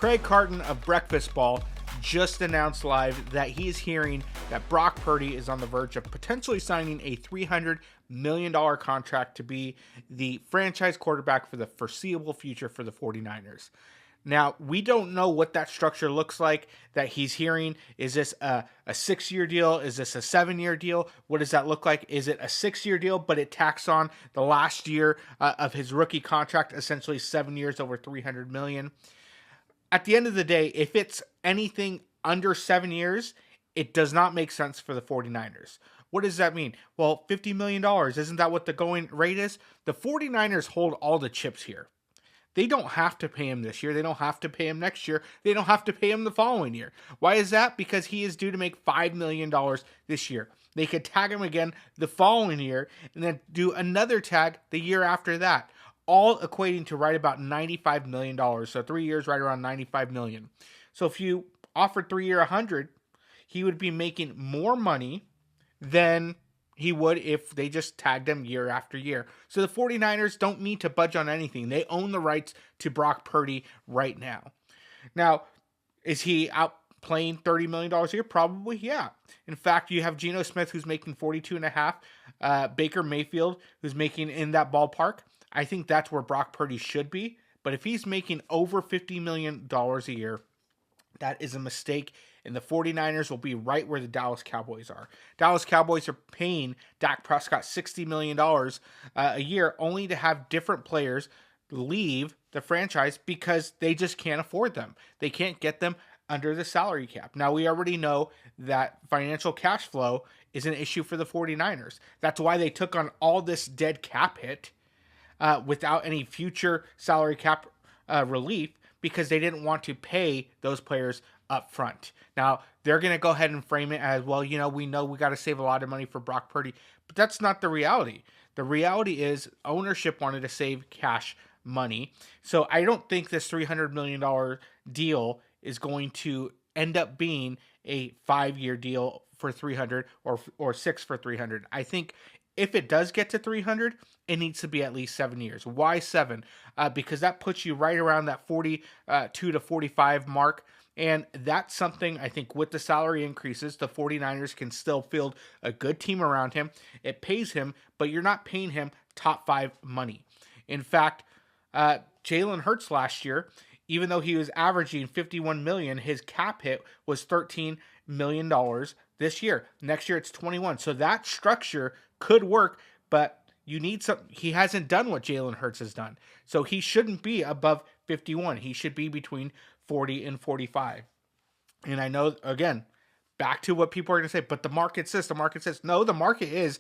Craig Carton of Breakfast Ball just announced live that he is hearing that Brock Purdy is on the verge of potentially signing a $300 million contract to be the franchise quarterback for the foreseeable future for the 49ers. Now, we don't know what that structure looks like that he's hearing. Is this a 6-year deal? Is this a 7-year deal? What does that look like? Is it a 6-year deal, but it tacks on the last year of his rookie contract, essentially 7 years over $300 million? At the end of the day, if it's anything under 7 years, it does not make sense for the 49ers. What does that mean? Well, $50 million, isn't that what the going rate is? The 49ers hold all the chips here. They don't have to pay him this year. They don't have to pay him next year. They don't have to pay him the following year. Why is that? Because he is due to make $5 million this year. They could tag him again the following year and then do another tag the year after that, all equating to right about $95 million. So 3 years, right around $95 million. So if you offered 3 year $100, he would be making more money than he would if they just tagged him year after year. So the 49ers don't need to budge on anything. They own the rights to Brock Purdy right now. Now, is he out playing $30 million a year? Probably, yeah. In fact, you have Geno Smith, who's making $42.5, Baker Mayfield, who's making in that ballpark. I think that's where Brock Purdy should be. But if he's making over $50 million a year, that is a mistake, and the 49ers will be right where the Dallas Cowboys are. Dallas Cowboys are paying Dak Prescott $60 million a year only to have different players leave the franchise because they just can't afford them. They can't get them under the salary cap. Now, we already know that financial cash flow is an issue for the 49ers. That's why they took on all this dead cap hit without any future salary cap relief, because they didn't want to pay those players up front. Now, they're going to go ahead and frame it as, well, we know we got to save a lot of money for Brock Purdy, but that's not the reality. The reality is ownership wanted to save cash money. So I don't think this $300 million deal is going to end up being a 5-year deal for 300 or 6 for 300. I think if it does get to 300, it needs to be at least 7 years. Why 7? Because that puts you right around that 42 to 45 mark. And that's something I think with the salary increases, the 49ers can still field a good team around him. It pays him, but you're not paying him top 5 money. In fact, Jalen Hurts last year, even though he was averaging $51 million, his cap hit was $13 million this year. Next year it's 21. So that structure could work, but you need some. He hasn't done what Jalen Hurts has done. So he shouldn't be above 51. He should be between 40 and 45. And I know, again, back to what people are going to say, but the market says, no, the market is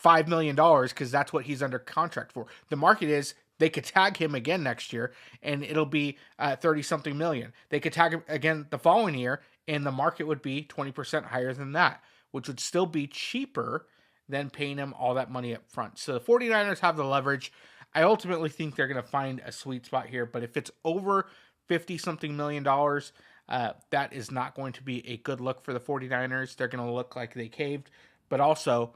$5 million because that's what he's under contract for. The market is they could tag him again next year and it'll be 30-something million. They could tag him again the following year and the market would be 20% higher than that, which would still be cheaper than paying him all that money up front. So the 49ers have the leverage. I ultimately think they're going to find a sweet spot here, but if it's over 50-something million dollars, that is not going to be a good look for the 49ers. They're going to look like they caved, but also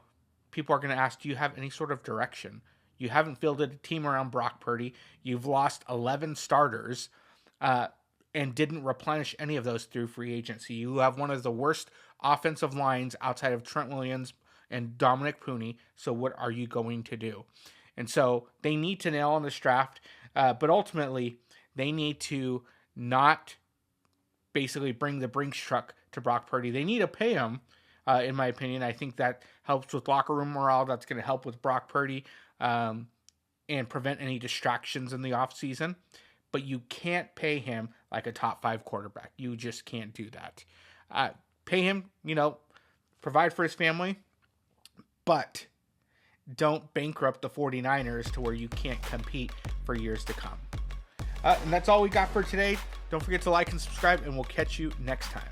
people are going to ask, do you have any sort of direction? You haven't fielded a team around Brock Purdy. You've lost 11 starters and didn't replenish any of those through free agency. You have one of the worst offensive lines outside of Trent Williams and Dominic Pooney. So what are you going to do? And so they need to nail on this draft, but ultimately they need to not basically bring the Brinks truck to Brock Purdy. They need to pay him, in my opinion. I think that helps with locker room morale. That's going to help with Brock Purdy and prevent any distractions in the offseason. But you can't pay him like a top 5 quarterback. You just can't do that. Pay him, provide for his family, but don't bankrupt the 49ers to where you can't compete for years to come. And that's all we got for today. Don't forget to like and subscribe, and we'll catch you next time.